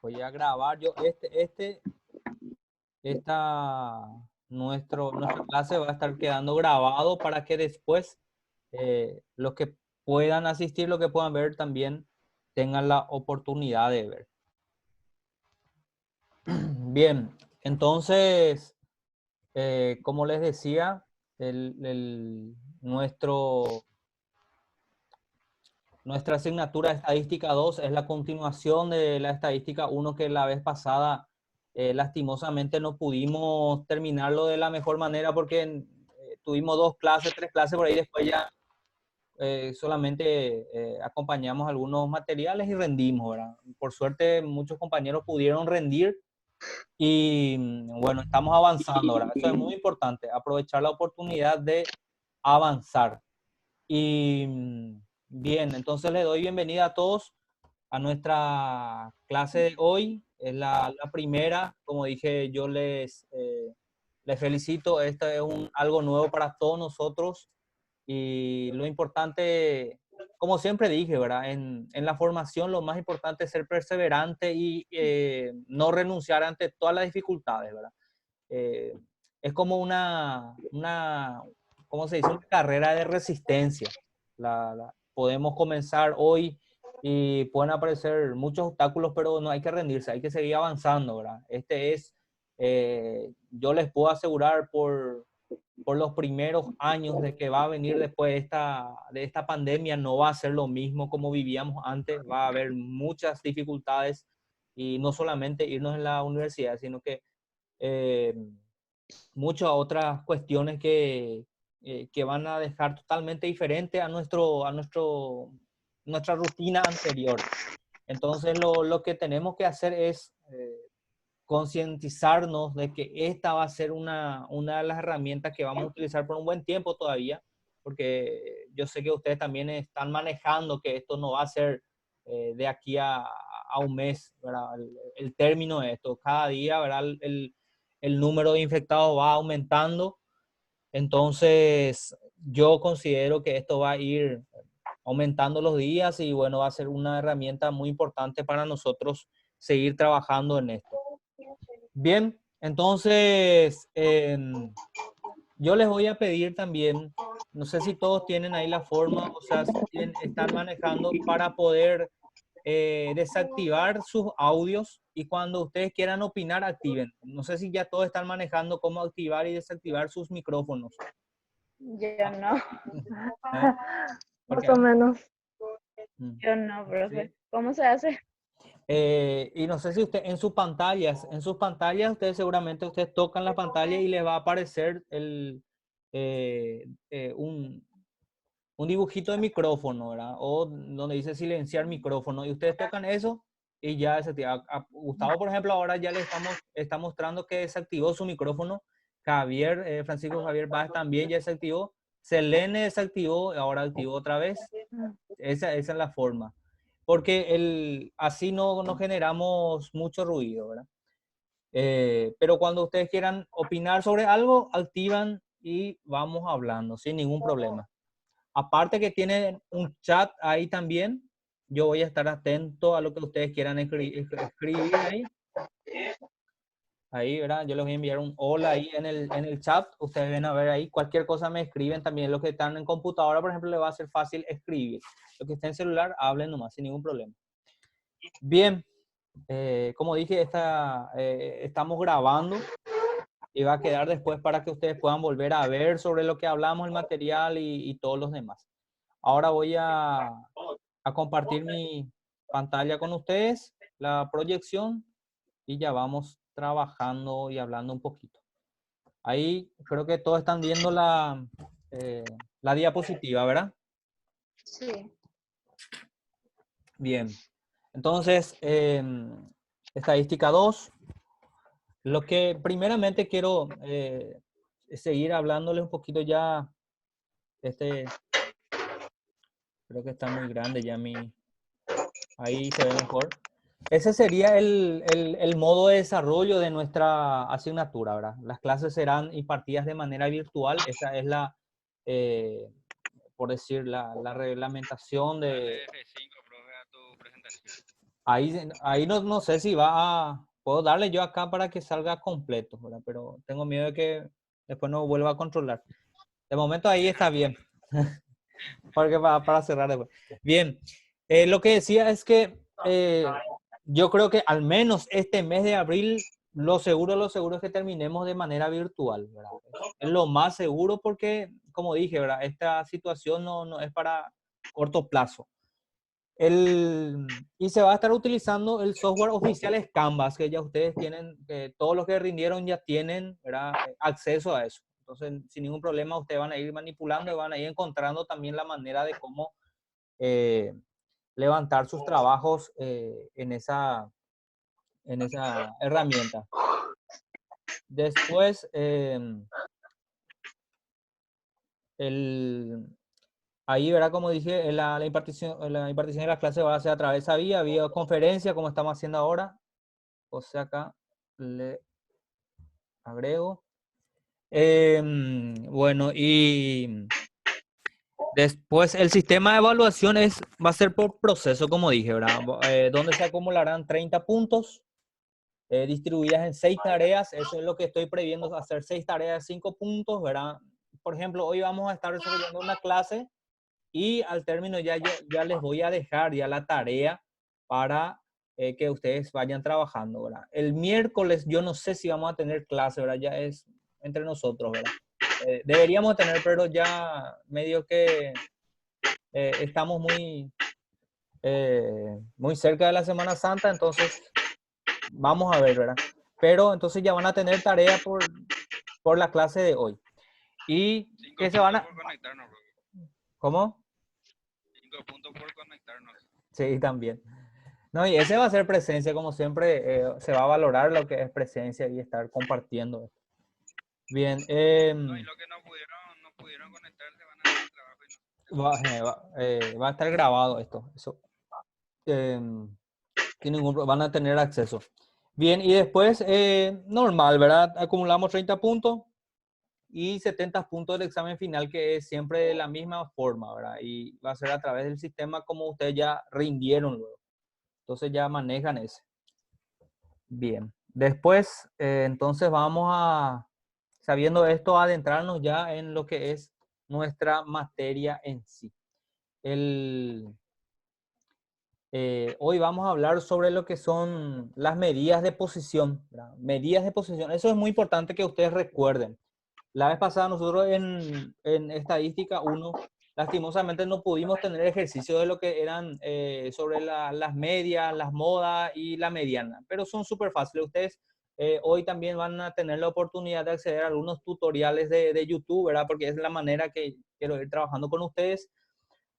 Voy a grabar yo esta, nuestra clase va a estar quedando grabado para que después los que puedan asistir, los que puedan ver también tengan la oportunidad de ver. Bien, entonces, como les decía, nuestra asignatura de estadística 2 es la continuación de la estadística 1 que la vez pasada lastimosamente no pudimos terminarlo de la mejor manera porque tuvimos 2 clases, 3 clases por ahí, después ya solamente acompañamos algunos materiales y rendimos, ¿verdad? Por suerte muchos compañeros pudieron rendir y bueno, estamos avanzando, ¿verdad? Eso es muy importante, aprovechar la oportunidad de avanzar. Y bien, entonces le doy bienvenida a todos a nuestra clase de hoy. Es la primera, como dije, yo les felicito. Esto es algo nuevo para todos nosotros. Y lo importante, como siempre dije, ¿verdad? En la formación lo más importante es ser perseverante y no renunciar ante todas las dificultades, ¿verdad? Eh, es como ¿cómo se dice? Una carrera de resistencia. Podemos comenzar hoy y pueden aparecer muchos obstáculos, pero no hay que rendirse, hay que seguir avanzando, ¿verdad? Yo les puedo asegurar por los primeros años de que va a venir después de esta pandemia, no va a ser lo mismo como vivíamos antes, va a haber muchas dificultades y no solamente irnos en la universidad, sino que eh, muchas otras cuestiones que van a dejar totalmente diferente a nuestra rutina anterior. Entonces lo que tenemos que hacer es concientizarnos de que esta va a ser una de las herramientas que vamos a utilizar por un buen tiempo todavía, porque yo sé que ustedes también están manejando que esto no va a ser de aquí a un mes, ¿verdad? El término de esto. Cada día, ¿verdad? El número de infectados va aumentando. Entonces, yo considero que esto va a ir aumentando los días y bueno, va a ser una herramienta muy importante para nosotros seguir trabajando en esto. Bien, entonces yo les voy a pedir también, no sé si todos tienen ahí la forma, o sea, si están manejando para poder desactivar sus audios y cuando ustedes quieran opinar, activen. No sé si ya todos están manejando cómo activar y desactivar sus micrófonos. Yo no. ¿Eh? Más Porque, o menos. mm, Yo no, profe. sí. ¿Cómo se hace? Y no sé si usted en sus pantallas, ustedes seguramente ustedes tocan la pantalla y les va a aparecer eh, eh, un, un dibujito de micrófono, ¿verdad? O donde dice silenciar micrófono. Y ustedes tocan eso y ya desactiva. A Gustavo, por ejemplo, ahora ya está mostrando que desactivó su micrófono. Javier, Francisco Javier Báez también ya desactivó. Selene desactivó, ahora activó otra vez. Esa es la forma. Porque así no generamos mucho ruido, ¿verdad? Pero cuando ustedes quieran opinar sobre algo, activan y vamos hablando sin ningún problema. Aparte que tienen un chat ahí también, yo voy a estar atento a lo que ustedes quieran escribir ahí. Ahí, ¿verdad? Yo les voy a enviar un hola ahí en el chat. Ustedes ven a ver ahí. Cualquier cosa me escriben también. Los que están en computadora, por ejemplo, les va a ser fácil escribir. Los que estén en celular, hablen nomás, sin ningún problema. Bien, como dije, estamos grabando y va a quedar después para que ustedes puedan volver a ver sobre lo que hablamos, el material y todos los demás. Ahora voy a compartir mi pantalla con ustedes, la proyección, y ya vamos trabajando y hablando un poquito. Ahí creo que todos están viendo la diapositiva, ¿verdad? Sí. Bien. Entonces, estadística 2. Lo que primeramente quiero seguir hablándoles un poquito ya, creo que está muy grande ya ahí se ve mejor. Ese sería el modo de desarrollo de nuestra asignatura, ¿verdad? Las clases serán impartidas de manera virtual. Esa es eh, por decir, la reglamentación Dale F5, profe, a tu presentación. Ahí no sé si va a... Puedo darle yo acá para que salga completo, ¿verdad? Pero tengo miedo de que después no vuelva a controlar. De momento ahí está bien. Porque para cerrar después. Bien, lo que decía es que yo creo que al menos este mes de abril, lo seguro es que terminemos de manera virtual, ¿verdad? Es lo más seguro porque, como dije, ¿verdad? Esta situación no es para corto plazo. Y se va a estar utilizando el software oficial es Canvas, que ya ustedes tienen, todos los que rindieron ya tienen, ¿verdad? Acceso a eso. Entonces, sin ningún problema, ustedes van a ir manipulando y van a ir encontrando también la manera de cómo eh, levantar sus trabajos en esa herramienta. Después, ahí verá, como dije, la impartición de las clases va a ser a través de esa videoconferencia, como estamos haciendo ahora. O sea, acá le agrego. Bueno, y después el sistema de evaluación va a ser por proceso, como dije, ¿verdad? Donde se acumularán 30 puntos distribuidas en 6 tareas. Eso es lo que estoy previendo, hacer 6 tareas de 5 puntos, ¿verdad? Por ejemplo, hoy vamos a estar desarrollando una clase y al término ya les voy a dejar ya la tarea para que ustedes vayan trabajando, ¿verdad? El miércoles yo no sé si vamos a tener clase, ¿verdad? Ya es entre nosotros, ¿verdad? Deberíamos tener, pero ya medio que estamos muy cerca de la Semana Santa, entonces vamos a ver, ¿verdad? Pero entonces ya van a tener tarea por la clase de hoy. Y 5 que se puntos van a... por conectarnos, bro. ¿Cómo? 5 puntos por conectarnos. Sí, también. No, y ese va a ser presencia, como siempre, se va a valorar lo que es presencia y estar compartiendo. Bien, No, y los que no pudieron conectarse van a hacer el trabajo y no. va a estar grabado esto. Eso, sin van a tener acceso. Bien, y después, normal, ¿verdad? Acumulamos 30 puntos y 70 puntos del examen final, que es siempre de la misma forma, ¿verdad? Y va a ser a través del sistema como ustedes ya rindieron luego. Entonces ya manejan ese. Bien. Después, entonces vamos a, sabiendo esto, adentrarnos ya en lo que es nuestra materia en sí. Hoy vamos a hablar sobre lo que son las medidas de posición, ¿verdad? Medidas de posición. Eso es muy importante que ustedes recuerden. La vez pasada nosotros en Estadística 1, lastimosamente no pudimos tener ejercicio de lo que eran sobre las medias, las modas y la mediana, pero son súper fáciles. Ustedes hoy también van a tener la oportunidad de acceder a algunos tutoriales de YouTube, ¿verdad? Porque es la manera que quiero ir trabajando con ustedes,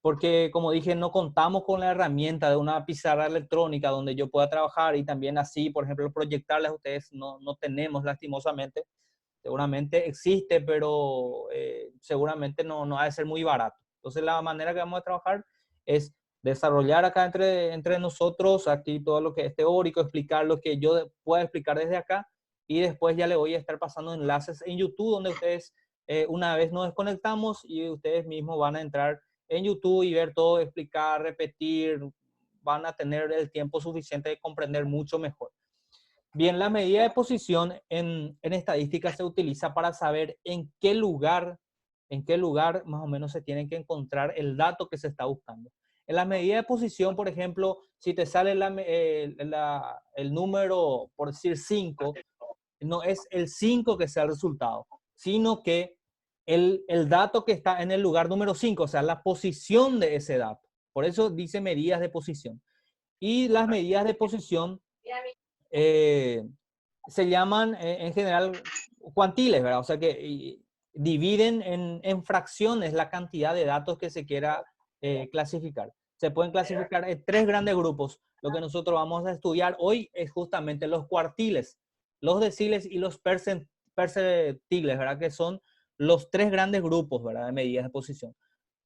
porque como dije, no contamos con la herramienta de una pizarra electrónica donde yo pueda trabajar y también así, por ejemplo, proyectarles a ustedes, no tenemos lastimosamente. Seguramente existe, pero seguramente no ha de ser muy barato. Entonces la manera que vamos a trabajar es desarrollar acá entre nosotros, aquí todo lo que es teórico, explicar lo que yo pueda explicar desde acá y después ya le voy a estar pasando enlaces en YouTube donde ustedes una vez nos desconectamos y ustedes mismos van a entrar en YouTube y ver todo, explicar, repetir, van a tener el tiempo suficiente de comprender mucho mejor. Bien, la medida de posición en estadística se utiliza para saber en qué lugar más o menos se tiene que encontrar el dato que se está buscando. En la medida de posición, por ejemplo, si te sale el número, por decir 5, no es el 5 que sea el resultado, sino que el dato que está en el lugar número 5, o sea, la posición de ese dato. Por eso dice medidas de posición. Y las medidas de posición se llaman en general cuantiles, ¿verdad? O sea que dividen en fracciones la cantidad de datos que se quiera clasificar. Se pueden clasificar en 3 grandes grupos. Lo que nosotros vamos a estudiar hoy es justamente los cuartiles, los deciles y los percentiles, ¿verdad? Que son los 3 grandes grupos, ¿verdad? De medidas de posición.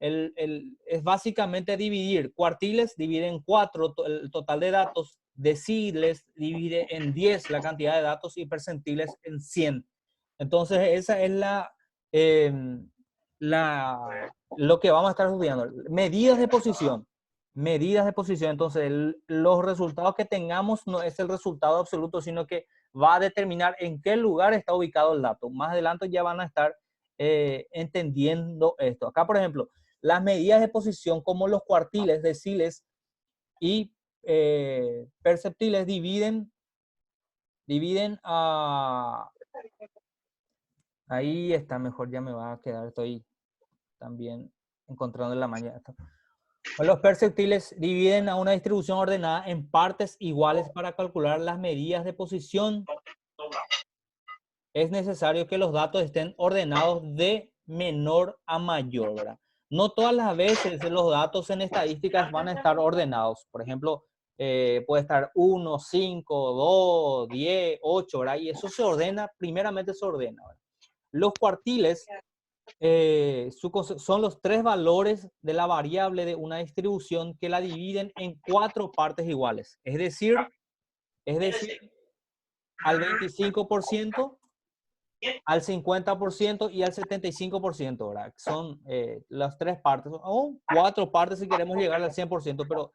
Es básicamente dividir. Cuartiles divide en 4 el total de datos, deciles divide en 10 la cantidad de datos y percentiles en 100. Entonces, esa es lo que vamos a estar estudiando. Medidas de posición. medidas de posición. Entonces, los resultados que tengamos no es el resultado absoluto, sino que va a determinar en qué lugar está ubicado el dato. Más adelante ya van a estar entendiendo esto. Acá, por ejemplo, las medidas de posición como los cuartiles, deciles y perceptiles dividen a... Ahí está, mejor ya me va a quedar, estoy también encontrando en la mañana. Los perceptiles dividen a una distribución ordenada en partes iguales para calcular las medidas de posición. Es necesario que los datos estén ordenados de menor a mayor, ¿verdad? No todas las veces los datos en estadísticas van a estar ordenados. Por ejemplo, puede estar 1, 5, 2, 10, 8, ¿verdad? Y eso se ordena, primeramente se ordena, ¿verdad? Los cuartiles son los tres valores de la variable de una distribución que la dividen en 4 partes iguales. Es decir, al 25%, al 50% y al 75%, ¿verdad? Son las 3 partes, o 4 partes si queremos llegar al 100%, pero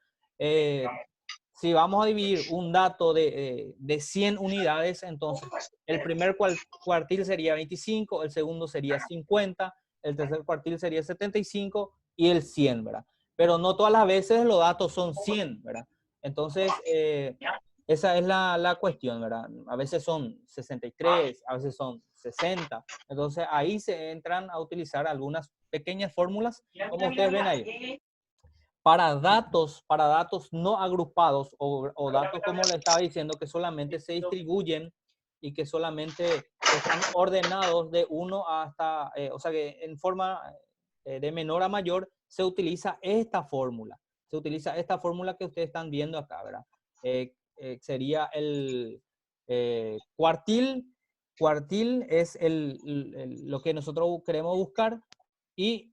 si vamos a dividir un dato de 100 unidades, entonces el primer cuartil sería 25, el segundo sería 50, el tercer cuartil sería 75 y el 100, ¿verdad? Pero no todas las veces los datos son 100, ¿verdad? Entonces, esa es la cuestión, ¿verdad? A veces son 63, a veces son 60. Entonces, ahí se entran a utilizar algunas pequeñas fórmulas, como ustedes ven ahí. Para datos no agrupados o datos, como le estaba diciendo, que solamente se distribuyen y que solamente están ordenados de 1 hasta, o sea que en forma de menor a mayor, se utiliza esta fórmula. Se utiliza esta fórmula que ustedes están viendo acá, ¿verdad? Sería el cuartil. Cuartil es lo que nosotros queremos buscar. Y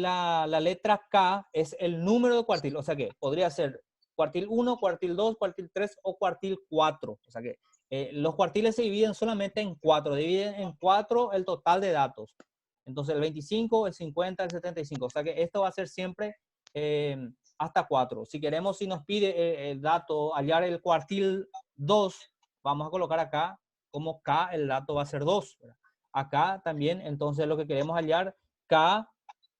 la letra K es el número de cuartil. O sea que podría ser cuartil 1, cuartil 2, cuartil 3 o cuartil 4. O sea que los cuartiles se dividen solamente en 4. Dividen en 4 el total de datos. Entonces el 25, el 50, el 75. O sea que esto va a ser siempre hasta 4. Si queremos, si nos pide el dato, hallar el cuartil 2, vamos a colocar acá como K, el dato va a ser 2. ¿Verdad? Acá también, entonces lo que queremos hallar, K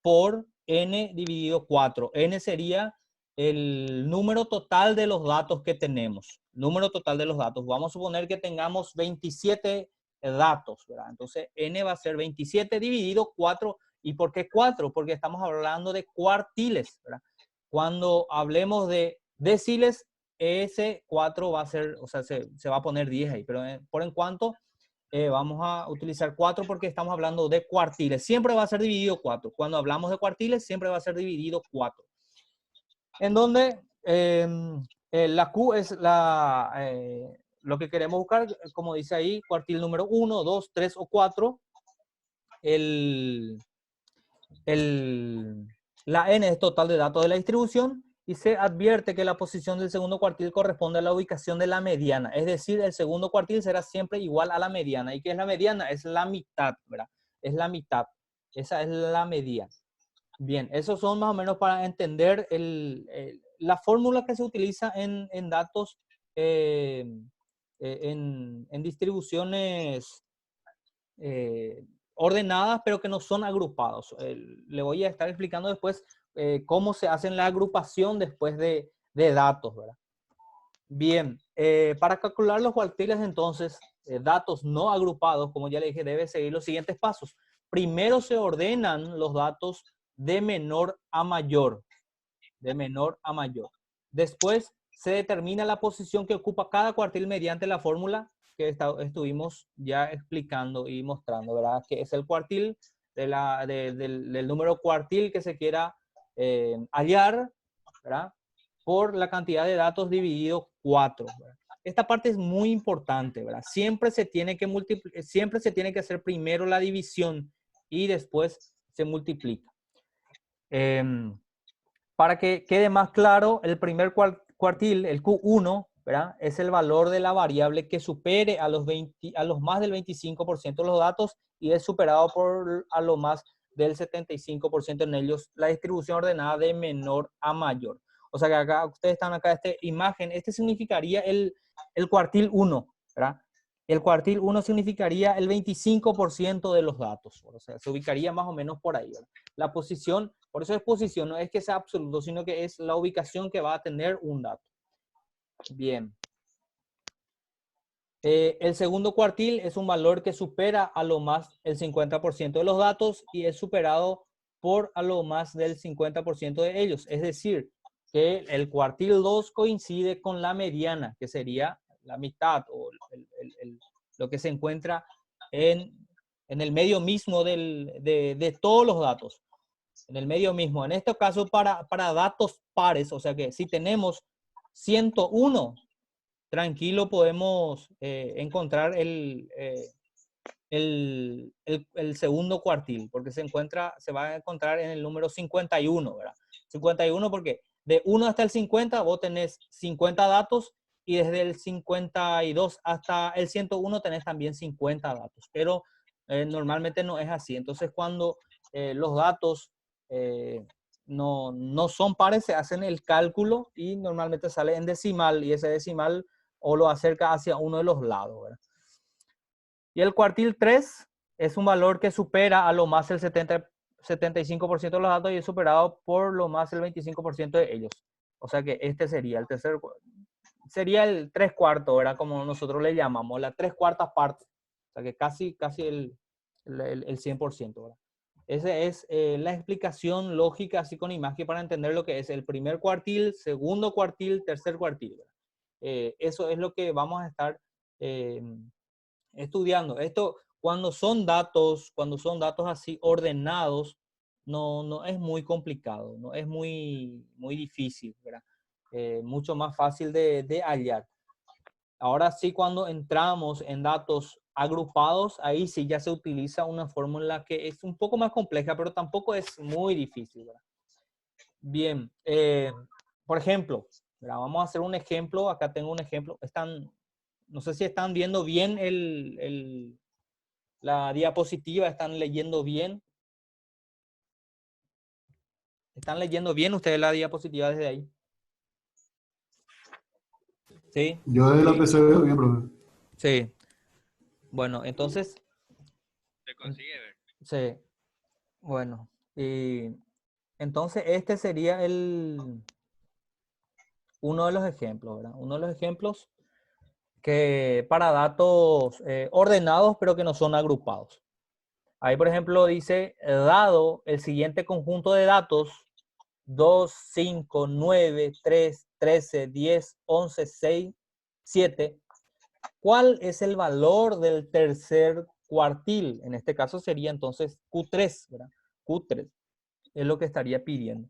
por N dividido 4. N sería el número total de los datos que tenemos. Número total de los datos. Vamos a suponer que tengamos 27 datos, ¿verdad? Entonces, N va a ser 27 dividido 4. ¿Y por qué 4? Porque estamos hablando de cuartiles, ¿verdad? Cuando hablemos de deciles, ese 4 va a ser, o sea, se va a poner 10 ahí. Pero por en cuanto vamos a utilizar 4 porque estamos hablando de cuartiles. Siempre va a ser dividido 4. Cuando hablamos de cuartiles, siempre va a ser dividido 4. En donde la Q es lo que queremos buscar, como dice ahí, cuartil número 1, 2, 3 o 4. La N es total de datos de la distribución. Y se advierte que la posición del segundo cuartil corresponde a la ubicación de la mediana. Es decir, el segundo cuartil será siempre igual a la mediana. ¿Y qué es la mediana? Es la mitad, ¿verdad? Es la mitad. Esa es la mediana. Bien, esos son más o menos para entender la fórmula que se utiliza en datos, en distribuciones ordenadas, pero que no son agrupados. Le voy a estar explicando después cómo se hace la agrupación después de datos, ¿verdad? Bien, para calcular los cuartiles, entonces, datos no agrupados, como ya le dije, debe seguir los siguientes pasos. Primero se ordenan los datos de menor a mayor, de menor a mayor. Después se determina la posición que ocupa cada cuartil mediante la fórmula que estuvimos ya explicando y mostrando, ¿verdad? Que es el cuartil del número cuartil que se quiera hallar, ¿verdad? Por la cantidad de datos dividido 4. ¿Verdad? Esta parte es muy importante, ¿verdad? Siempre se tiene que hacer primero la división y después se multiplica. Para que quede más claro, el primer cuartil, el Q1, ¿verdad? Es el valor de la variable que supere a los más del 25% de los datos y es superado a lo más del 75% en ellos, la distribución ordenada de menor a mayor. O sea que acá, ustedes están acá, esta imagen, este significaría el cuartil 1, ¿verdad? El cuartil 1 significaría el 25% de los datos, o sea, se ubicaría más o menos por ahí, ¿verdad? La posición, por eso es posición, no es que sea absoluto, sino que es la ubicación que va a tener un dato. Bien. El segundo cuartil es un valor que supera a lo más el 50% de los datos y es superado por a lo más del 50% de ellos. Es decir, que el cuartil 2 coincide con la mediana, que sería la mitad o lo que se encuentra en el medio mismo de todos los datos. En el medio mismo. En este caso, para datos pares, o sea que si tenemos 101, tranquilo podemos encontrar el segundo cuartil, porque se va a encontrar en el número 51, ¿verdad? 51 porque de 1 hasta el 50 vos tenés 50 datos y desde el 52 hasta el 101 tenés también 50 datos, pero normalmente no es así. Entonces cuando los datos no son pares, se hacen el cálculo y normalmente sale en decimal y ese decimal o lo acerca hacia uno de los lados, ¿verdad? Y el cuartil 3 es un valor que supera a lo más el 75% de los datos y es superado por lo más el 25% de ellos. O sea que este sería el tercer, sería el 3/4, ¿verdad? Como nosotros le llamamos, la 3/4 parte. O sea que casi el 100%, ¿verdad? Esa es la explicación lógica, así con imagen, para entender lo que es el primer cuartil, segundo cuartil, tercer cuartil, ¿verdad? Eso es lo que vamos a estar estudiando. Esto, cuando son datos así ordenados, no es muy complicado, no es muy difícil, ¿verdad? Mucho más fácil de hallar. Ahora sí, cuando entramos en datos agrupados, ahí sí ya se utiliza una fórmula que es un poco más compleja, pero tampoco es muy difícil, ¿verdad? Bien, por ejemplo, ¿verdad? Vamos a hacer un ejemplo. Acá tengo un ejemplo. No sé si están viendo bien la diapositiva, están leyendo bien. ¿Están leyendo bien ustedes la diapositiva desde ahí? Sí. Yo desde la PC veo bien, profe. Sí. Bueno, entonces, Se consigue ver. sí. Bueno, y entonces este sería uno de los ejemplos, ¿verdad? Uno de los ejemplos que para datos ordenados, pero que no son agrupados. Ahí, por ejemplo, dice, dado el siguiente conjunto de datos, 2, 5, 9, 3, 13, 10, 11, 6, 7. ¿Cuál es el valor del tercer cuartil? En este caso sería entonces Q3, ¿verdad? Q3 es lo que estaría pidiendo.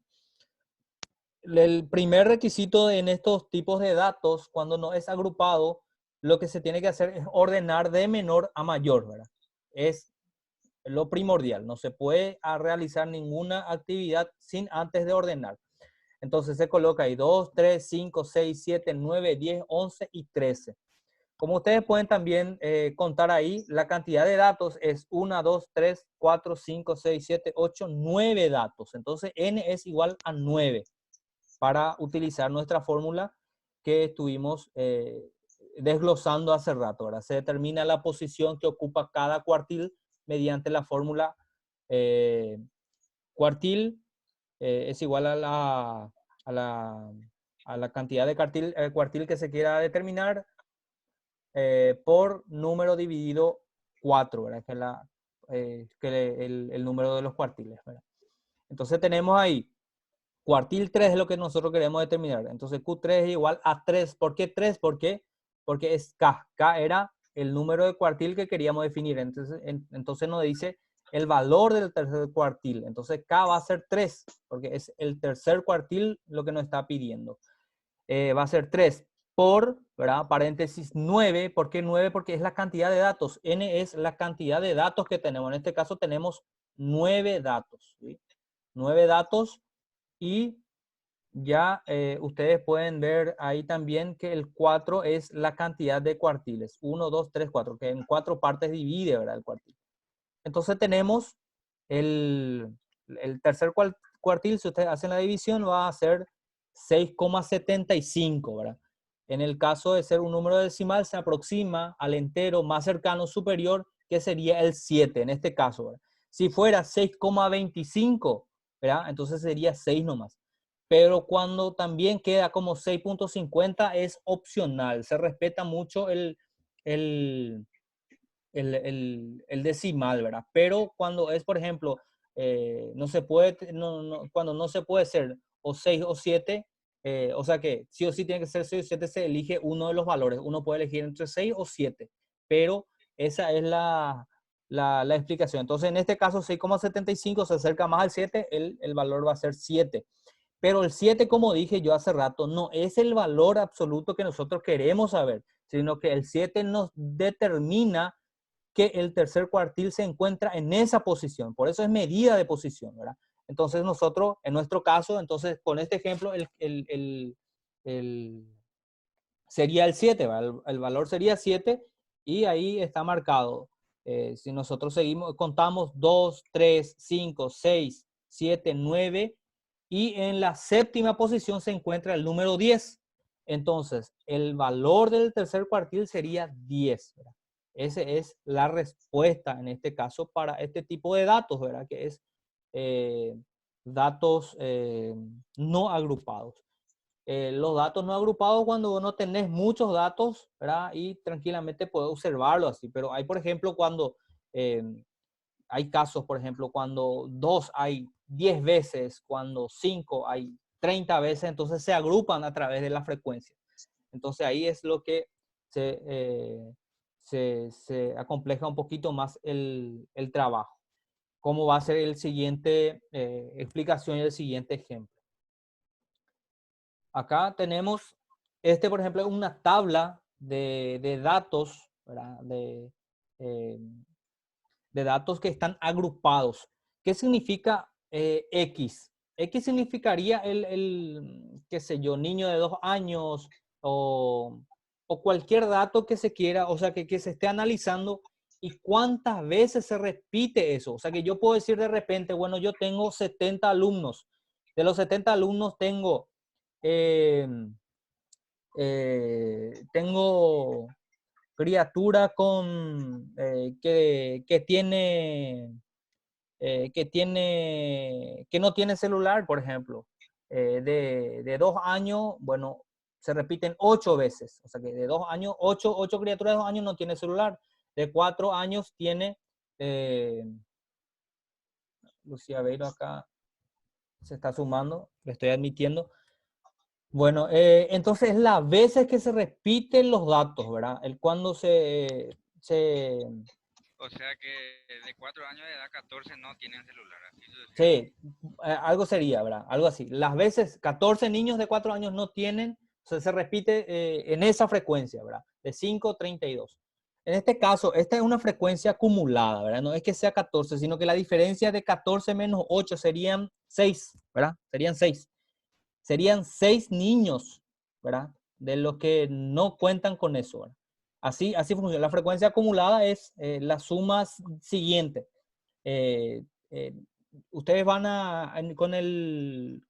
El primer requisito en estos tipos de datos, cuando no es agrupado, lo que se tiene que hacer es ordenar de menor a mayor, ¿verdad? Es lo primordial. No se puede realizar ninguna actividad sin antes de ordenar. Entonces se coloca ahí 2, 3, 5, 6, 7, 9, 10, 11 y 13. Como ustedes pueden también contar ahí, la cantidad de datos es 1, 2, 3, 4, 5, 6, 7, 8, 9 datos. Entonces n es igual a 9 para utilizar nuestra fórmula que estuvimos desglosando hace rato. Ahora se determina la posición que ocupa cada cuartil mediante la fórmula cuartil es igual a la cantidad de cuartil que se quiera determinar por número dividido 4, ¿verdad? Que el número de los cuartiles, ¿verdad? Entonces tenemos ahí, cuartil 3 es lo que nosotros queremos determinar. Entonces Q3 es igual a 3. ¿Por qué 3? Porque es K. K era el número de cuartil que queríamos definir. Entonces nos dice el valor del tercer cuartil. Entonces K va a ser 3, porque es el tercer cuartil lo que nos está pidiendo. Va a ser 3 por, ¿verdad? Paréntesis 9. ¿Por qué 9? Porque es la cantidad de datos. N es la cantidad de datos que tenemos. En este caso tenemos 9 datos, ¿sí? 9 datos y ya ustedes pueden ver ahí también que el 4 es la cantidad de cuartiles. 1, 2, 3, 4, que en 4 partes divide, ¿verdad? El cuartil. Entonces tenemos el tercer cuartil, si ustedes hacen la división, va a ser 6,75, ¿verdad? En el caso de ser un número decimal, se aproxima al entero más cercano superior, que sería el 7, en este caso, ¿verdad? Si fuera 6,25, ¿verdad? Entonces sería 6 nomás. Pero cuando también queda como 6,50 es opcional. Se respeta mucho el decimal, ¿verdad? Pero cuando es, por ejemplo, no se puede, cuando no se puede ser o 6 o 7, o sea que sí o sí tiene que ser 6 o 7, se elige uno de los valores. Uno puede elegir entre 6 o 7, pero esa es la explicación. Entonces, en este caso, 6,75 se acerca más al 7, el valor va a ser 7. Pero el 7, como dije yo hace rato, no es el valor absoluto que nosotros queremos saber, sino que el 7 nos determina que el tercer cuartil se encuentra en esa posición. Por eso es medida de posición, ¿verdad? Entonces nosotros, en nuestro caso, entonces con este ejemplo, sería el 7, ¿verdad? El valor sería 7 y ahí está marcado. Si nosotros seguimos, contamos 2, 3, 5, 6, 7, 9 y en la séptima posición se encuentra el número 10. Entonces, el valor del tercer cuartil sería 10, ¿verdad? Esa es la respuesta en este caso para este tipo de datos, ¿verdad? Que es datos no agrupados. Los datos no agrupados cuando no tenés muchos datos, ¿verdad? Y tranquilamente puedes observarlo así. Pero hay, por ejemplo, cuando hay casos, por ejemplo, cuando 2 hay 10 veces, cuando 5 hay 30 veces, entonces se agrupan a través de la frecuencia. Entonces ahí es lo que se acompleja un poquito más el trabajo. ¿Cómo va a ser el siguiente explicación y el siguiente ejemplo? Acá tenemos, por ejemplo, es una tabla de datos, ¿verdad? De datos que están agrupados. ¿Qué significa X? X significaría qué sé yo, niño de 2 años o cualquier dato que se quiera, o sea, que se esté analizando y cuántas veces se repite eso. O sea, que yo puedo decir de repente, bueno, yo tengo 70 alumnos. De los 70 alumnos tengo tengo criatura con que no tiene celular, por ejemplo. De 2 años, bueno, se repiten 8 veces. O sea que de 2 años, 8 criaturas de 2 años no tiene celular. De 4 años tiene Lucía Beiro acá se está sumando, le estoy admitiendo. Bueno, entonces las veces que se repiten los datos, ¿verdad? El cuando O sea que de 4 años de edad, 14 no tienen celular. Así sí, algo sería, ¿verdad? Algo así. Las veces 14 niños de 4 años no tienen, o sea, se repite en esa frecuencia, ¿verdad? De 5 a 32. En este caso, esta es una frecuencia acumulada, ¿verdad? No es que sea 14, sino que la diferencia de 14 menos 8 serían 6, ¿verdad? Serían 6. Serían 6 niños, ¿verdad? De los que no cuentan con eso, ¿verdad? Así funciona. La frecuencia acumulada es la suma siguiente. Eh, eh, ustedes con el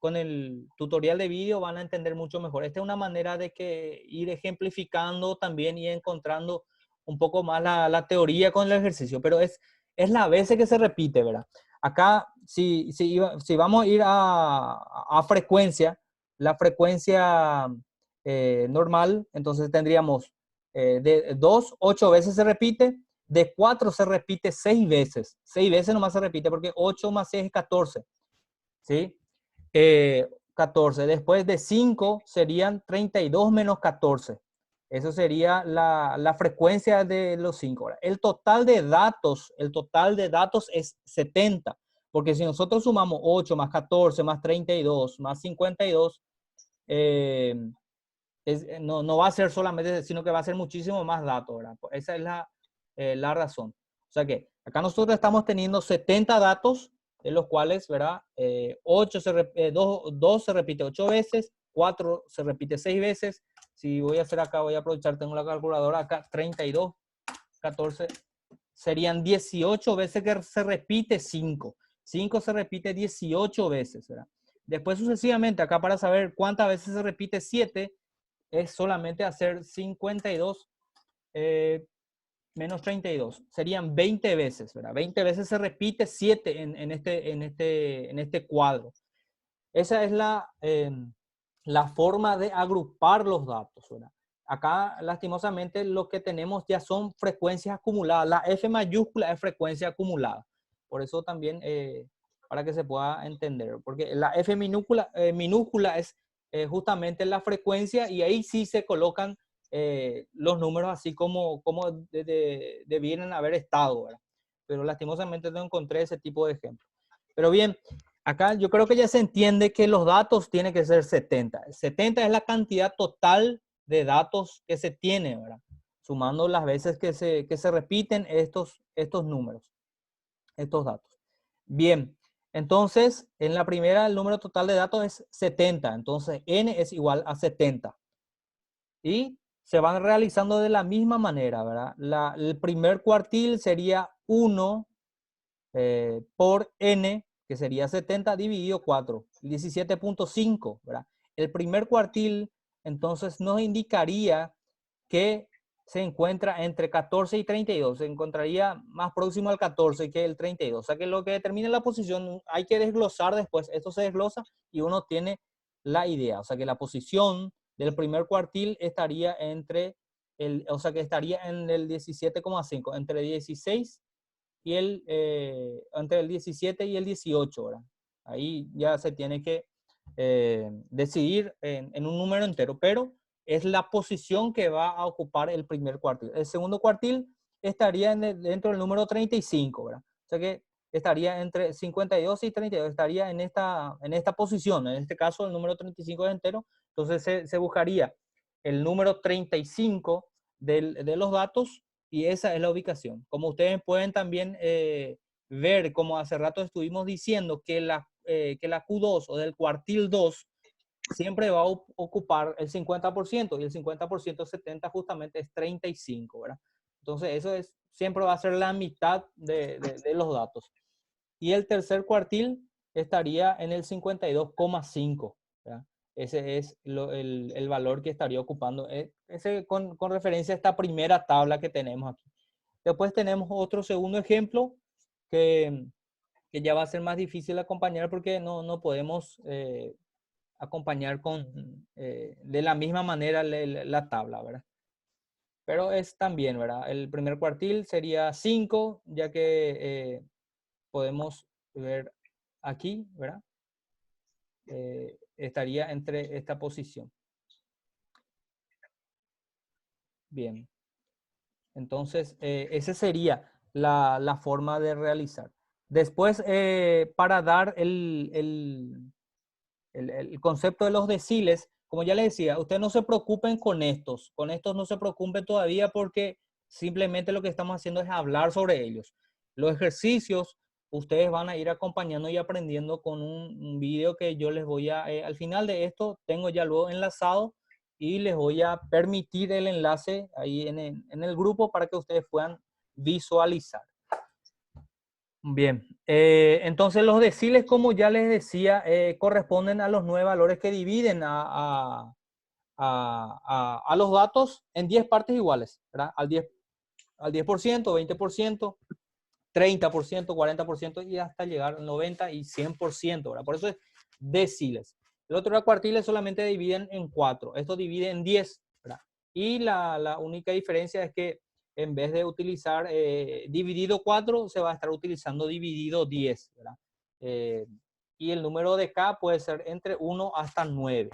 tutorial de vídeo van a entender mucho mejor. Esta es una manera de ir ejemplificando también y encontrando un poco más la teoría con el ejercicio, pero es la veces que se repite, ¿verdad? Acá, si vamos a ir a frecuencia, la frecuencia normal, entonces tendríamos de 2, 8 veces se repite, de 4 se repite 6 veces. 6 veces nomás se repite porque 8 más 6 es 14. ¿Sí? 14. Después de 5 serían 32 menos 14. Eso sería la frecuencia de los 5. El total de datos es 70. Porque si nosotros sumamos 8 más 14 más 32 más 52, no va a ser solamente, sino que va a ser muchísimo más datos, ¿verdad? Esa es la razón. O sea que acá nosotros estamos teniendo 70 datos, de los cuales, ¿verdad? 2 se repite 8 veces, 4 se repite 6 veces. Si voy a hacer acá, voy a aprovechar, tengo la calculadora acá, 32, 14, serían 18 veces que se repite 5. 5 se repite 18 veces, ¿verdad? Después sucesivamente, acá para saber cuántas veces se repite 7, es solamente hacer 52 menos 32. Serían 20 veces, ¿verdad? 20 veces se repite 7 en este cuadro. Esa es la forma de agrupar los datos, ¿verdad? Acá, lastimosamente, lo que tenemos ya son frecuencias acumuladas. La F mayúscula es frecuencia acumulada. Por eso también, para que se pueda entender, porque la F minúscula es justamente la frecuencia y ahí sí se colocan los números así como debieran haber estado, ¿verdad? Pero lastimosamente no encontré ese tipo de ejemplo. Pero bien, acá yo creo que ya se entiende que los datos tienen que ser 70. 70 es la cantidad total de datos que se tiene, ¿verdad? Sumando las veces que se repiten estos números, estos datos. Bien, entonces en la primera el número total de datos es 70. Entonces n es igual a 70. Y se van realizando de la misma manera, ¿verdad? El primer cuartil sería 1 por n, que sería 70 dividido 4, 17.5, ¿verdad? El primer cuartil, entonces, nos indicaría que se encuentra entre 14 y 32. Se encontraría más próximo al 14 que el 32. O sea que lo que determina la posición hay que desglosar después. Esto se desglosa y uno tiene la idea. O sea que la posición del primer cuartil estaría o sea que estaría en el 17,5, entre 16 y entre el 17 y el 18, ¿verdad? Ahí ya se tiene que decidir en un número entero, pero es la posición que va a ocupar el primer cuartil. El segundo cuartil estaría dentro del número 35, ¿verdad? O sea que estaría entre 52 y 32, estaría en esta posición. En este caso el número 35 es entero, entonces se buscaría el número 35 de los datos y esa es la ubicación. Como ustedes pueden también ver, como hace rato estuvimos diciendo, que la Q2 o del cuartil 2 siempre va a ocupar el 50% y el 50% de 70 justamente es 35, ¿verdad? Entonces eso siempre va a ser la mitad de los datos. Y el tercer cuartil estaría en el 52,5, ¿verdad? Ese es el valor que estaría ocupando. Ese con referencia a esta primera tabla que tenemos aquí. Después tenemos otro segundo ejemplo que ya va a ser más difícil acompañar porque no podemos acompañar de la misma manera la tabla, ¿verdad? Pero es también, ¿verdad? El primer cuartil sería 5, ya que podemos ver aquí, ¿verdad? Estaría entre esta posición. Bien. Entonces, esa sería la forma de realizar. Después, para dar el concepto de los deciles, como ya les decía, ustedes no se preocupen con estos no se preocupen todavía porque simplemente lo que estamos haciendo es hablar sobre ellos. Los ejercicios, ustedes van a ir acompañando y aprendiendo con un video que yo les voy al final de esto, tengo ya luego enlazado y les voy a permitir el enlace ahí en el grupo para que ustedes puedan visualizar. Bien, entonces los deciles, como ya les decía, corresponden a los 9 valores que dividen a los datos en 10 partes iguales, ¿verdad? Al 10%, 20%, 30%, 40% y hasta llegar al 90% y 100%, ¿verdad? Por eso es deciles. El otro cuartiles solamente dividen en 4, esto divide en 10, ¿verdad? Y la única diferencia es que en vez de utilizar dividido 4, se va a estar utilizando dividido 10, ¿verdad? Y el número de K puede ser entre 1 hasta 9.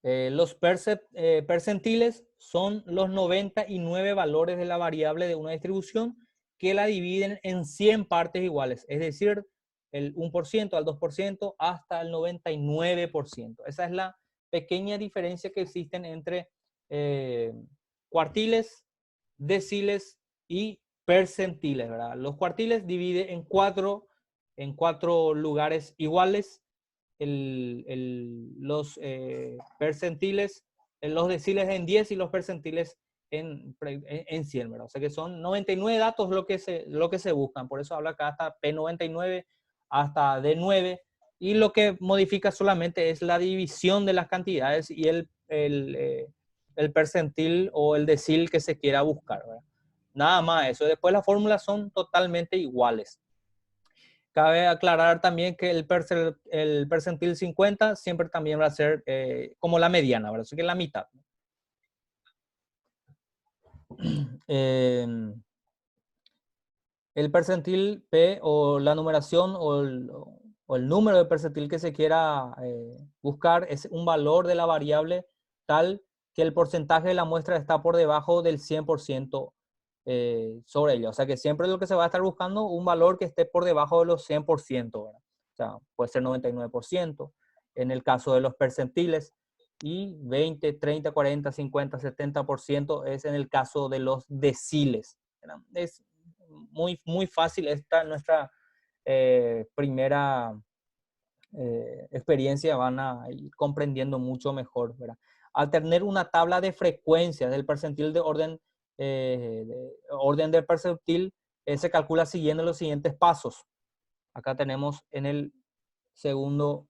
Los percentiles son los 99 valores de la variable de una distribución que la dividen en 100 partes iguales, es decir, el 1% al 2% hasta el 99%. Esa es la pequeña diferencia que existen entre cuartiles, deciles y percentiles, ¿verdad? Los cuartiles dividen en cuatro lugares iguales. Los percentiles, los deciles en 10 y los percentiles en 100, ¿verdad? O sea que son 99 datos lo que se buscan. Por eso habla acá hasta P99 hasta D9, y lo que modifica solamente es la división de las cantidades y el percentil o el decil que se quiera buscar, ¿verdad? Nada más eso. Después las fórmulas son totalmente iguales. Cabe aclarar también que el percentil 50 siempre también va a ser como la mediana, ¿verdad? Así que la mitad. El percentil P o la numeración o el número de percentil que se quiera buscar es un valor de la variable tal que el porcentaje de la muestra está por debajo del 100% sobre ella. O sea que siempre lo que se va a estar buscando un valor que esté por debajo de los 100%, ¿verdad? O sea, puede ser 99% en el caso de los percentiles y 20, 30, 40, 50, 70% es en el caso de los deciles, ¿verdad? Es muy fácil. Esta es nuestra primera experiencia, van a ir comprendiendo mucho mejor, ¿verdad? Al tener una tabla de frecuencias del percentil de orden del percentil, se calcula siguiendo los siguientes pasos. Acá tenemos en el segundo,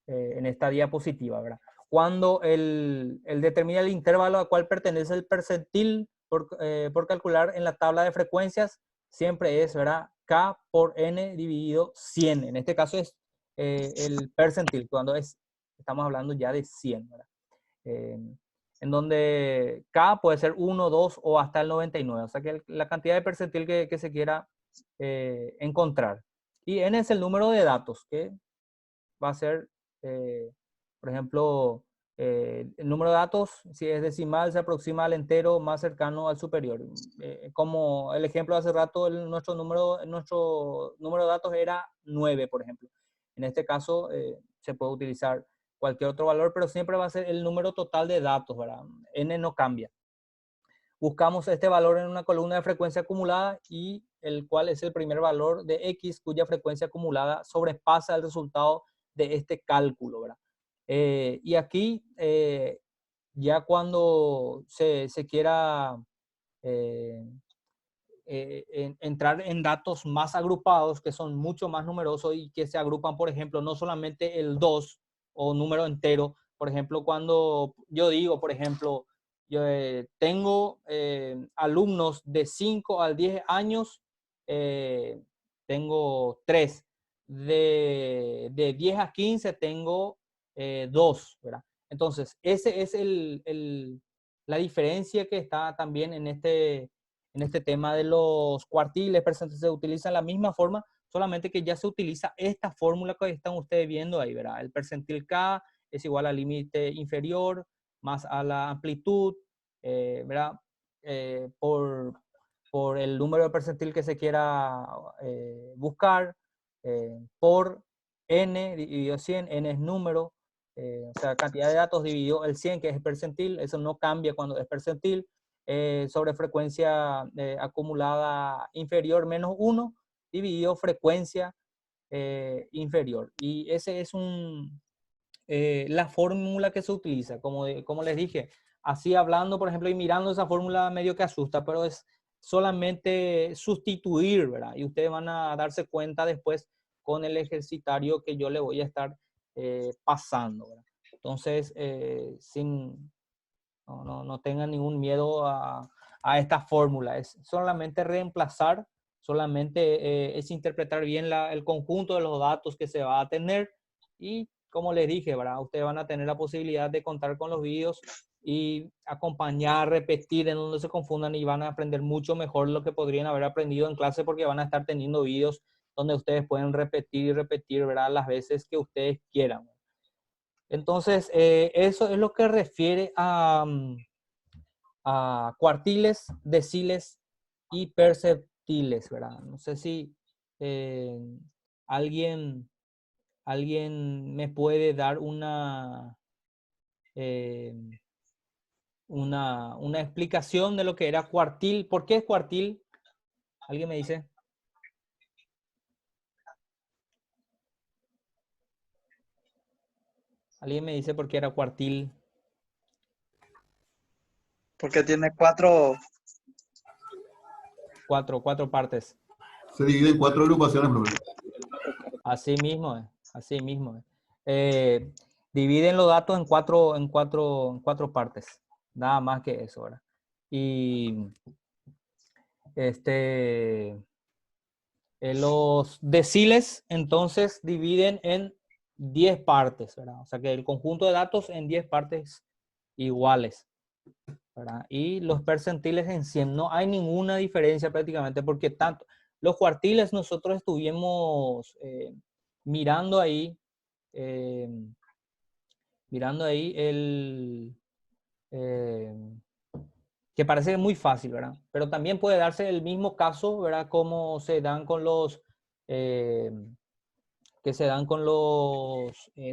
en esta diapositiva, ¿verdad? Cuando el determina el intervalo al cual pertenece el percentil por calcular en la tabla de frecuencias, siempre es, ¿verdad? K por N dividido 100. En este caso es el percentil, cuando estamos hablando ya de 100, ¿verdad? En donde K puede ser 1, 2 o hasta el 99. O sea que la cantidad de percentil que se quiera encontrar. Y N es el número de datos, que va a ser, por ejemplo, el número de datos, si es decimal, se aproxima al entero más cercano al superior. Como el ejemplo de hace rato, nuestro número de datos era 9, por ejemplo. En este caso, se puede utilizar cualquier otro valor, pero siempre va a ser el número total de datos, ¿verdad? N no cambia. Buscamos este valor en una columna de frecuencia acumulada y el cual es el primer valor de X cuya frecuencia acumulada sobrepasa el resultado de este cálculo, ¿verdad? Y aquí, ya cuando se quiera entrar en datos más agrupados, que son mucho más numerosos y que se agrupan, por ejemplo, no solamente el 2 o número entero. Por ejemplo, cuando yo digo, por ejemplo, yo tengo alumnos de 5 a 10 años, tengo 3. De 10 a 15 tengo 2, ¿verdad? Entonces, ese es la diferencia que está también en este tema de los cuartiles presentes. Se utiliza la misma forma, solamente que ya se utiliza esta fórmula que están ustedes viendo ahí, ¿verdad? El percentil K es igual al límite inferior más a la amplitud, ¿verdad? Por el número de percentil que se quiera buscar, por N dividido 100, N es número, o sea, cantidad de datos dividido el 100, que es el percentil, eso no cambia cuando es percentil, sobre frecuencia acumulada inferior menos 1, dividido frecuencia inferior. Y ese es la fórmula que se utiliza, como les dije, así hablando, por ejemplo, y mirando esa fórmula medio que asusta, pero es solamente sustituir, ¿verdad? Y ustedes van a darse cuenta después con el ejercitario que yo le voy a estar pasando, ¿verdad? Entonces, no tengan ningún miedo a esta fórmula. Es solamente reemplazar, solamente es interpretar bien el conjunto de los datos que se va a tener y, como les dije, ¿verdad? Ustedes van a tener la posibilidad de contar con los videos y acompañar, repetir en donde se confundan y van a aprender mucho mejor lo que podrían haber aprendido en clase porque van a estar teniendo videos donde ustedes pueden repetir y repetir, ¿verdad? Las veces que ustedes quieran. Entonces, eso es lo que refiere a cuartiles, deciles y perceptiles, ¿verdad? No sé si alguien me puede dar eh, una explicación de lo que era cuartil. ¿Por qué es cuartil? ¿Alguien me dice? ¿Alguien me dice por qué era cuartil? Porque tiene cuatro Cuatro partes. Se divide en 4 agrupaciones, profe. Así mismo es, así mismo es. Dividen los datos en cuatro partes, nada más que eso, ¿verdad? Y los deciles entonces dividen en 10 partes, ¿verdad? O sea que el conjunto de datos en 10 partes iguales, ¿verdad? Y los percentiles en 100, no hay ninguna diferencia prácticamente porque tanto los cuartiles nosotros estuvimos mirando ahí, eh, eh, que parece muy fácil, ¿verdad? Pero también puede darse el mismo caso, ¿verdad? Como se dan con los eh,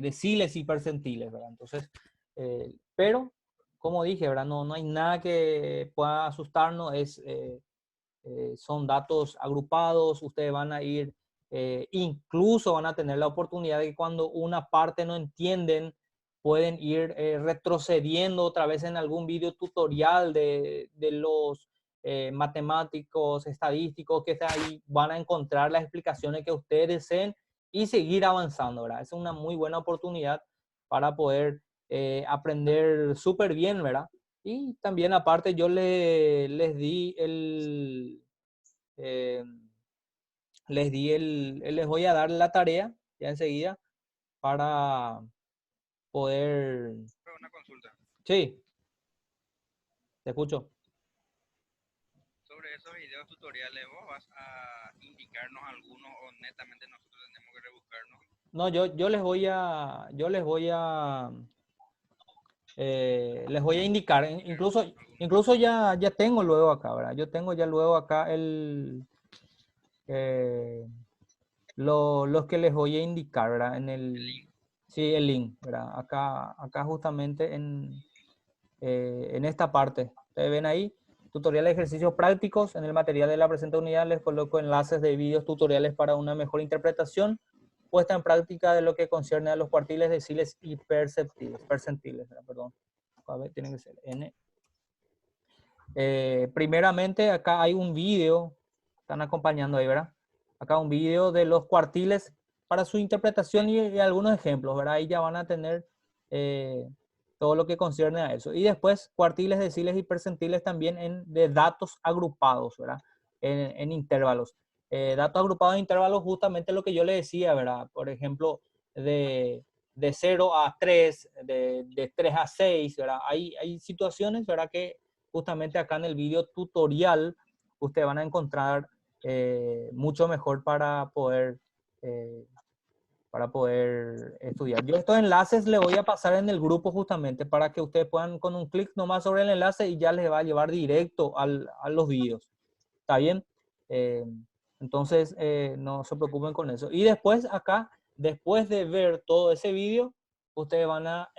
deciles y percentiles, ¿verdad? Entonces, pero como dije, ¿verdad? No hay nada que pueda asustarnos, son datos agrupados, ustedes van a ir, incluso van a tener la oportunidad de que cuando una parte no entienden, pueden ir retrocediendo otra vez en algún video tutorial de los matemáticos, estadísticos que está ahí, van a encontrar las explicaciones que ustedes deseen y seguir avanzando, ¿verdad? Es una muy buena oportunidad para poder aprender súper bien, ¿verdad? Y también aparte yo les di eh, les voy a dar la tarea ya enseguida para poder, Una consulta. sí, te escucho. Sobre esos videos tutoriales, ¿vos vas a indicarnos algunos o netamente nosotros tenemos que rebuscarnos? No, les voy a indicar, incluso ya tengo luego acá, ¿verdad? Yo tengo ya luego acá eh, los que les voy a indicar, ¿verdad? Sí, el link, ¿verdad? Acá justamente en esta parte. Ustedes ven ahí, tutorial de ejercicios prácticos. En el material de la presente unidad les coloco enlaces de vídeos tutoriales para una mejor interpretación puesta en práctica de lo que concierne a los cuartiles, deciles y percentiles, ¿verdad? Perdón. A ver, tiene que ser N. Primeramente, acá hay un video, están acompañando ahí, ¿verdad? Acá un video de los cuartiles para su interpretación y algunos ejemplos, ¿verdad? Ahí ya van a tener todo lo que concierne a eso. Y después, cuartiles, deciles y percentiles también de datos agrupados, ¿verdad? En intervalos. Datos agrupados en intervalos, justamente lo que yo le decía, ¿verdad? Por ejemplo, de 0 a 3, de 3 a 6, ¿verdad? Hay situaciones, ¿verdad? Que justamente acá en el video tutorial ustedes van a encontrar mucho mejor para poder estudiar. Yo estos enlaces les voy a pasar en el grupo justamente para que ustedes puedan con un clic nomás sobre el enlace y ya les va a llevar directo a los videos. ¿Está bien? Entonces, no se preocupen con eso. Y después acá, después de ver todo ese video, ustedes van a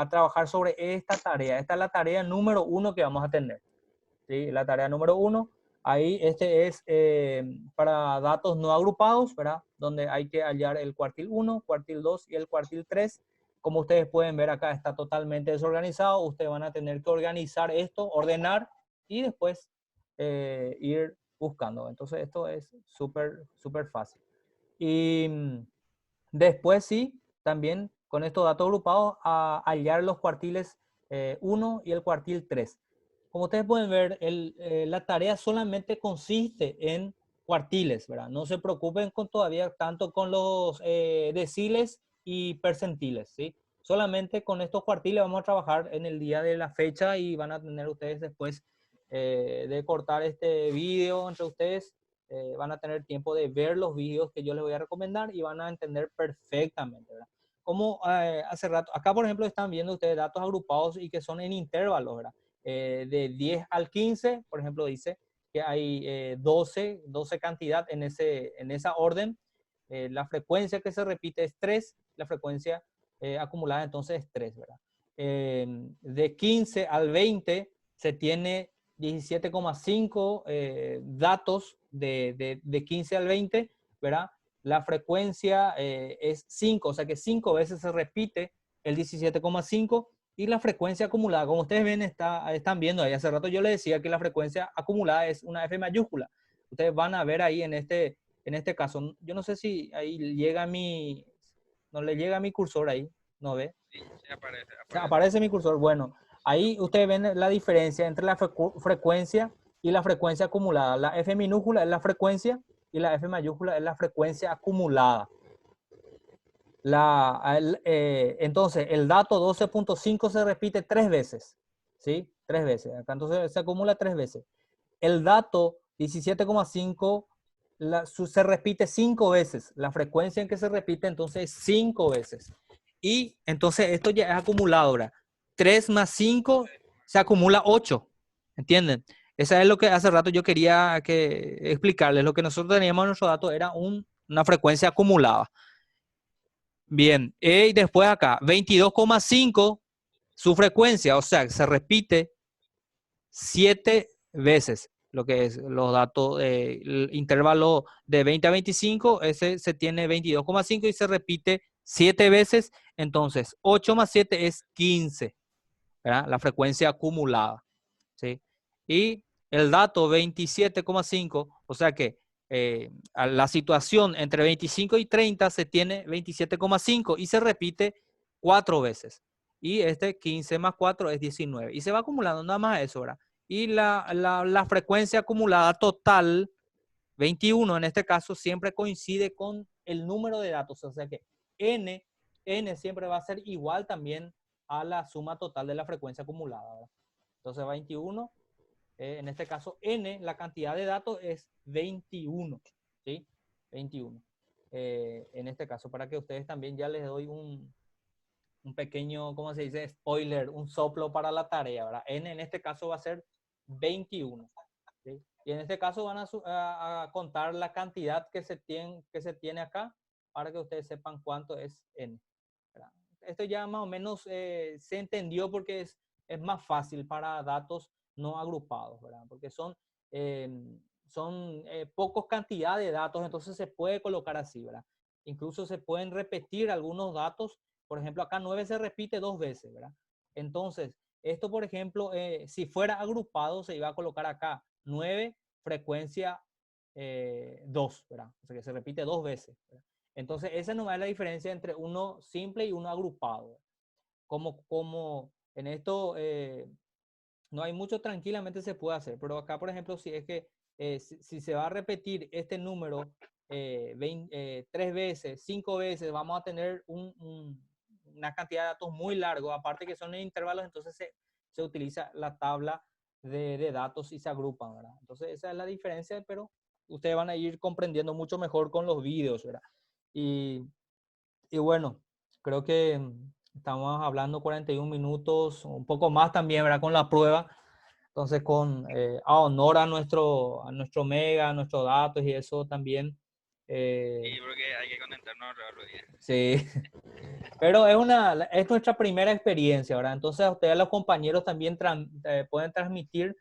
trabajar sobre esta tarea. Esta es la tarea número 1 que vamos a tener. ¿Sí? La tarea número 1. Ahí es para datos no agrupados, ¿verdad? Donde hay que hallar el cuartil 1, cuartil 2 y el cuartil 3. Como ustedes pueden ver acá está totalmente desorganizado. Ustedes van a tener que organizar esto, ordenar y después ir buscando. Entonces esto es súper fácil. Y después sí, también con estos datos agrupados a hallar los cuartiles 1 y el cuartil 3. Como ustedes pueden ver, la tarea solamente consiste en cuartiles, ¿verdad? No se preocupen todavía tanto con los deciles y percentiles, ¿sí? Solamente con estos cuartiles vamos a trabajar en el día de la fecha y van a tener ustedes después de cortar este video entre ustedes, van a tener tiempo de ver los videos que yo les voy a recomendar y van a entender perfectamente, ¿verdad? Como hace rato, acá por ejemplo están viendo ustedes datos agrupados y que son en intervalos, ¿verdad? De 10 al 15, por ejemplo, dice que hay 12 cantidad en esa orden. La frecuencia que se repite es 3, la frecuencia acumulada entonces es 3, ¿verdad? De 15 al 20 se tiene 17,5 datos de 15 al 20, ¿verdad? La frecuencia es 5, o sea que 5 veces se repite el 17,5 y la frecuencia acumulada, como ustedes ven, están viendo ahí. Hace rato yo les decía que la frecuencia acumulada es una F mayúscula. Ustedes van a ver ahí en en este caso, yo no sé si ahí llega no le llega mi cursor ahí, ¿no ve? Sí, sí aparece, O sea, aparece. aparece mi cursor. Bueno, ahí ustedes ven la diferencia entre la frecuencia y la frecuencia acumulada. La F minúscula es la frecuencia y la F mayúscula es la frecuencia acumulada. Entonces, el dato 12.5 se repite 3 veces, ¿sí? 3 veces. Acá entonces se acumula 3 veces. El dato 17,5 se repite 5 veces. La frecuencia en que se repite entonces 5 veces. Y entonces esto ya es acumulado ahora. 3 más 5 se acumula 8. ¿Entienden? Esa es lo que hace rato yo quería explicarles. Lo que nosotros teníamos en nuestro dato era una frecuencia acumulada. Bien, y después acá, 22,5, su frecuencia, o sea, se repite 7 veces, lo que es los datos, el intervalo de 20 a 25, ese se tiene 22,5 y se repite 7 veces, entonces 8 más 7 es 15, ¿verdad? La frecuencia acumulada, ¿sí? Y el dato 27,5, o sea que la situación entre 25 y 30 se tiene 27,5 y se repite 4 veces. Y este 15 más 4 es 19. Y se va acumulando nada más eso, ¿verdad? Y la frecuencia acumulada total, 21 en este caso, siempre coincide con el número de datos. O sea que n siempre va a ser igual también a la suma total de la frecuencia acumulada, ¿verdad? Entonces 21, en este caso n, la cantidad de datos es 21, ¿sí? 21. En este caso, para que ustedes también ya les doy un pequeño, ¿cómo se dice? Spoiler, un soplo para la tarea, ¿verdad? N en este caso va a ser 21, ¿sí? Y en este caso van a contar la cantidad que se tiene acá para que ustedes sepan cuánto es n, ¿verdad? Esto ya más o menos se entendió porque es más fácil para datos no agrupados, ¿verdad? Porque eh, son pocos cantidad de datos, entonces se puede colocar así, ¿verdad? Incluso se pueden repetir algunos datos. Por ejemplo, acá 9 se repite 2 veces, ¿verdad? Entonces, esto, por ejemplo, si fuera agrupado, se iba a colocar acá 9 frecuencia 2, ¿verdad? O sea, que se repite 2 veces, ¿verdad? Entonces, esa no es la diferencia entre uno simple y uno agrupado. Como en esto no hay mucho, tranquilamente se puede hacer. Pero acá, por ejemplo, si es que si se va a repetir este número 3 veces, 5 veces, vamos a tener una cantidad de datos muy largo. Aparte que son en intervalos, entonces se utiliza la tabla de datos y se agrupan, ¿verdad? Entonces, esa es la diferencia, pero ustedes van a ir comprendiendo mucho mejor con los vídeos, ¿verdad? Y bueno, creo que estamos hablando 41 minutos, un poco más también, ¿verdad? Con la prueba. Entonces, a honor a nuestro Mega, a nuestros datos y eso también. Sí, porque hay que contentarnos alrededor de 10. Sí, pero es nuestra primera experiencia, ¿verdad? Entonces, a ustedes, los compañeros, también pueden transmitir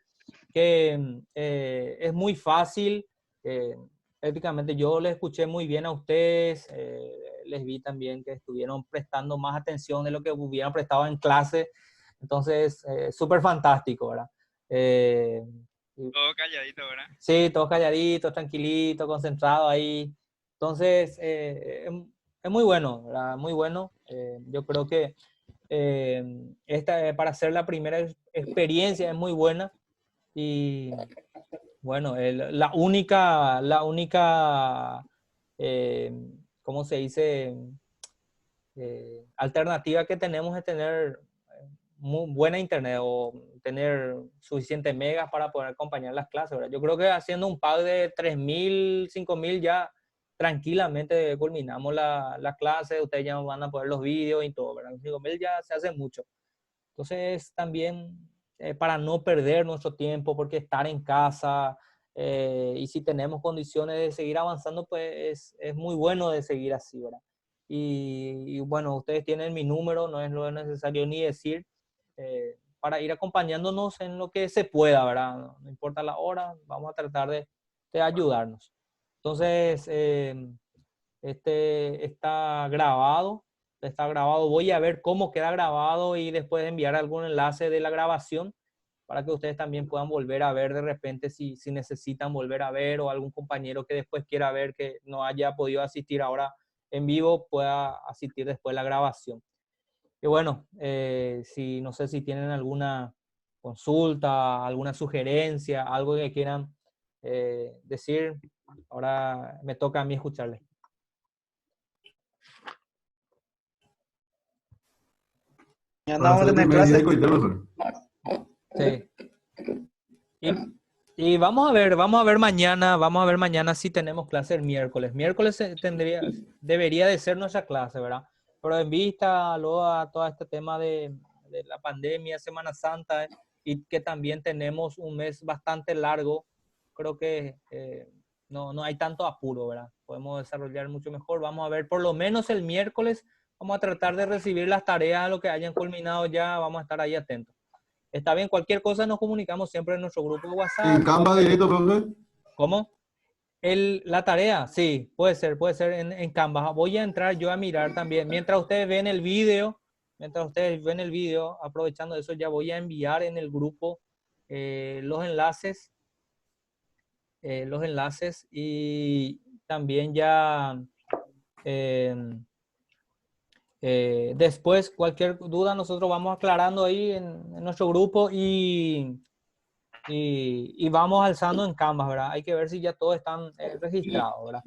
que es muy fácil. eh, Prácticamente yo les escuché muy bien a ustedes, les vi también que estuvieron prestando más atención de lo que hubieran prestado en clase. Entonces, súper fantástico, ¿verdad? Eh, Todo calladito, ¿verdad? sí, todos calladitos, tranquilitos, concentrados ahí. Entonces, es muy bueno, ¿verdad? Muy bueno. Yo creo que para hacer la primera experiencia es muy buena. Y bueno, la única eh, ¿cómo se dice? Alternativa que tenemos es tener muy buena internet o tener suficiente megas para poder acompañar las clases, ¿verdad? Yo creo que haciendo un pack de 3.000, 5.000 ya tranquilamente culminamos la clase, ustedes ya van a poder los vídeos y todo, ¿verdad? 5.000 ya se hace mucho. Entonces, también para no perder nuestro tiempo, porque estar en casa y si tenemos condiciones de seguir avanzando, pues es muy bueno de seguir así, ¿verdad? Y bueno, ustedes tienen mi número, no es lo necesario ni decir, para ir acompañándonos en lo que se pueda, ¿verdad? No importa la hora, vamos a tratar de ayudarnos. Entonces, está grabado. Está grabado. Voy a ver cómo queda grabado y después enviar algún enlace de la grabación para que ustedes también puedan volver a ver de repente si necesitan volver a ver, o algún compañero que después quiera ver que no haya podido asistir ahora en vivo pueda asistir después de la grabación. Y bueno, no sé si tienen alguna consulta, alguna sugerencia, algo que quieran decir, ahora me toca a mí escucharles. Mañana Para hacer orden de primer día de clase. coital mejor. Sí. Y vamos a ver mañana si tenemos clase el miércoles. Miércoles debería de ser nuestra clase, ¿verdad? Pero en vista luego a todo este tema de la pandemia, Semana Santa, y que también tenemos un mes bastante largo, creo que no hay tanto apuro, ¿verdad? Podemos desarrollar mucho mejor. Vamos a ver, por lo menos el miércoles, vamos a tratar de recibir las tareas, lo que hayan culminado ya, vamos a estar ahí atentos. Está bien, cualquier cosa nos comunicamos siempre en nuestro grupo de WhatsApp. En Canva directo, profe. ¿Cómo? La tarea, sí, puede ser en Canva. Voy a entrar yo a mirar también. Mientras ustedes ven el video, aprovechando eso, ya voy a enviar en el grupo los enlaces y también ya después cualquier duda nosotros vamos aclarando ahí en nuestro grupo y vamos alzando en Canvas, ¿verdad? Hay que ver si ya todos están registrados, ¿verdad?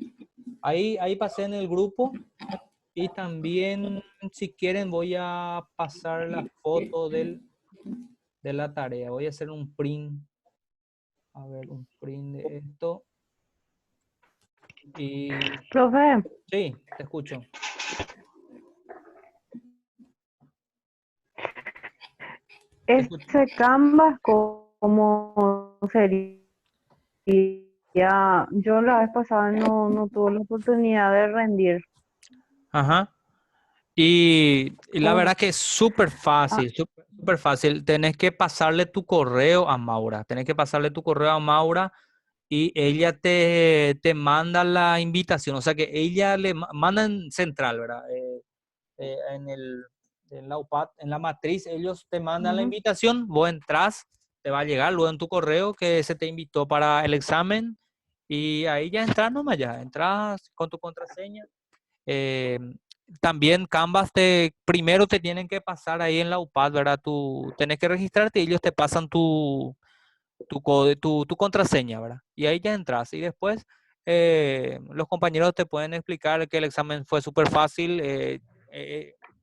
Ahí pasé en el grupo y también, si quieren, voy a pasar la foto de la tarea. Voy a hacer un print. A ver, un print de esto. Y Profe, sí, te escucho. ese Canvas, ¿cómo sería? Yo la vez pasada no tuve la oportunidad de rendir. Ajá. Y la ¿Cómo? verdad que es súper fácil, súper fácil. Tenés que pasarle tu correo a Maura. Y ella te manda la invitación. O sea que ella le manda en central, ¿verdad? En la UPAD, en la matriz, ellos te mandan la Ujú. invitación, vos entras, te va a llegar luego en tu correo que se te invitó para el examen y ahí ya entras nomás, ya entras con tu contraseña. Eh, También Canvas primero te tienen que pasar ahí en la UPAD, ¿verdad? Tú tenés que registrarte y ellos te pasan tu contraseña, ¿verdad? Y ahí ya entras. Y después los compañeros te pueden explicar que el examen fue súper fácil.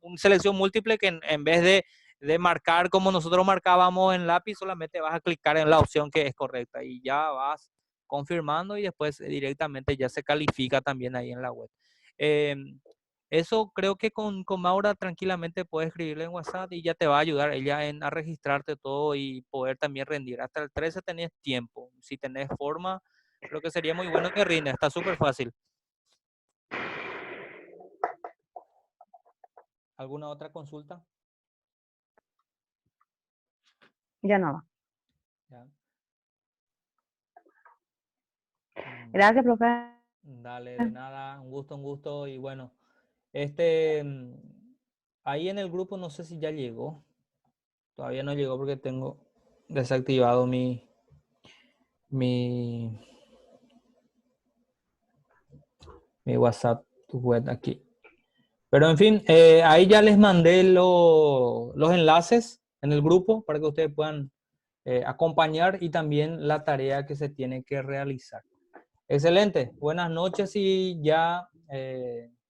Una selección múltiple que en vez de marcar como nosotros marcábamos en lápiz, solamente vas a clicar en la opción que es correcta y ya vas confirmando y después directamente ya se califica también ahí en la web. Eh, Eso creo que con Maura tranquilamente puedes escribirle en WhatsApp y ya te va a ayudar ella a registrarte todo y poder también rendir. Hasta el 13 tenés tiempo. Si tenés forma, creo que sería muy bueno que rinda. Está súper fácil. ¿Alguna otra consulta? Ya no. Ya. Gracias, profe. Dale, de nada, un gusto y bueno, ahí en el grupo no sé si ya llegó, todavía no llegó porque tengo desactivado mi, mi WhatsApp web aquí. Pero en fin, ahí ya les mandé los enlaces en el grupo para que ustedes puedan acompañar y también la tarea que se tiene que realizar. Excelente, buenas noches y ya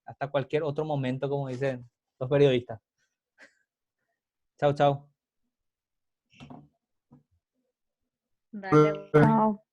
hasta cualquier otro momento, como dicen los periodistas. Chao, chao. Dale. Chao.